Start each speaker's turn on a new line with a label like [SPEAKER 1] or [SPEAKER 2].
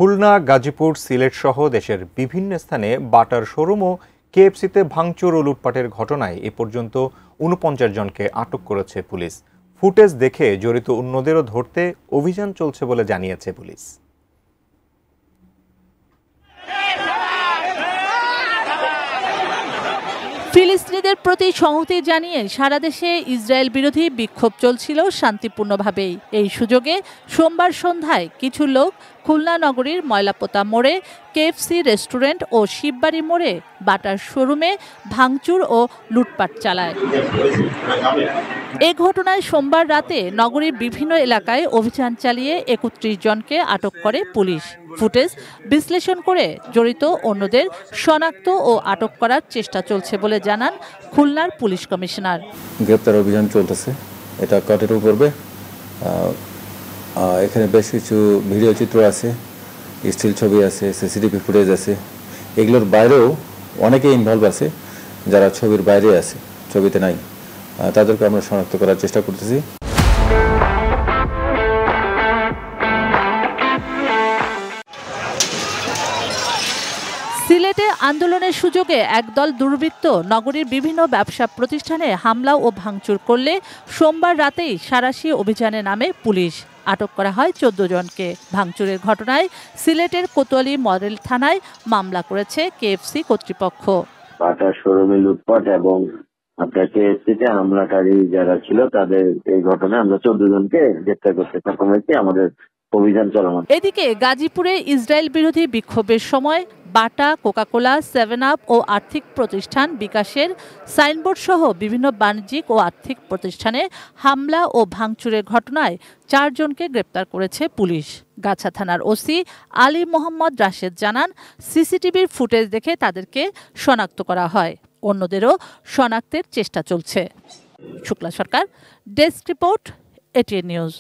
[SPEAKER 1] খুলনা, গাজীপুর, সিলেট সহ দেশের বিভিন্ন স্থানে বাটার শোরুম ও কেএফসিতে ভাঙচুর ও লুটপাটের ঘটনায় এ পর্যন্ত ৪৯ জনকে আটক করেছে পুলিশ। ফুটেজ দেখে জড়িত অন্যদেরও ধরতে অভিযান চলছে বলে জানিয়েছে পুলিশ।
[SPEAKER 2] ফিলিস্তিনিদের প্রতি সংহতি জানিয়ে সারা দেশে ইসরায়েল বিরোধী বিক্ষোভ চলছিল শান্তিপূর্ণভাবেই। এই সুযোগে সোমবার সন্ধ্যায় কিছু লোক খুলনা নগরীর ময়লাপোতা মোড়ে, কেএফসি রেস্টুরেন্ট ও শিববাড়ি মোড়ে বাটার শোরুমে ভাঙচুর ও লুটপাট চালায়। এ ঘটনায় সোমবার রাতে নগরীর বিভিন্ন এলাকায় অভিযান চালিয়ে ৩১ জনকে আটক করে পুলিশ। ফুটেজ বিশ্লেষণ করে জড়িত অন্যদের শনাক্ত ও আটক করার চেষ্টা চলছে বলে জানান খুলনার পুলিশ কমিশনার।
[SPEAKER 3] গ্রেপ্তার অভিযান চলতেছে, এটা কন্টিনিউ করবে। এখানে বেশ কিছু ভিডিও চিত্র আছে, স্টিল ছবি আছে, সিসিটিভি ফুটেজ আছে। এগুলোর বাইরেও অনেকে ইনভলভ আছে যারা ছবির বাইরে আছে, ছবিতে নাই। তাদেরকে আমরা শনাক্ত করার চেষ্টা করতেছি।
[SPEAKER 2] সিলেটে আন্দোলনের সুযোগে একদল দুর্বৃত্ত নগরীর বিভিন্ন ব্যবসা প্রতিষ্ঠানে হামলা ও ভাঙচুর করলে সোমবার রাতেই সাঁড়াশি অভিযানে নামে পুলিশ। আটক করা হয় ১৪ জনকে। ভাঙচুরের ঘটনায় সিলেটের কোতোয়ালি মডেল থানায় মামলা করেছে কেএফসি কর্তৃপক্ষ।
[SPEAKER 4] বাটার শোরুমে লুটপাট এবং আপনার কেএফসিতে হামলাকারী যারা ছিল তাদের এই ঘটনায় আমরা ১৪ জনকে গ্রেপ্তার করতে সক্ষম হয়েছি। আমাদের অভিযান চলমান।
[SPEAKER 2] এদিকে গাজীপুরে ইসরায়েল বিরোধী বিক্ষোভের সময় বাটা, কোকাকোলা, 7 আপ ও আর্থিক প্রতিষ্ঠান বিকাশের সাইনবোর্ড সহ বিভিন্ন বাণিজ্যিক ও আর্থিক প্রতিষ্ঠানে হামলা ও ভাঙচুরের ঘটনায় ৪ জনকে গ্রেপ্তার করেছে পুলিশ। গাছা থানার ওসি আলী মোহাম্মদ রাশেদ জানান, সিসিটিভির ফুটেজ দেখে তাদেরকে শনাক্ত করা হয়। অন্যদেরও শনাক্তের চেষ্টা চলছে। শুক্লা সরকার, ডেস্ক রিপোর্ট, এটিএন নিউজ।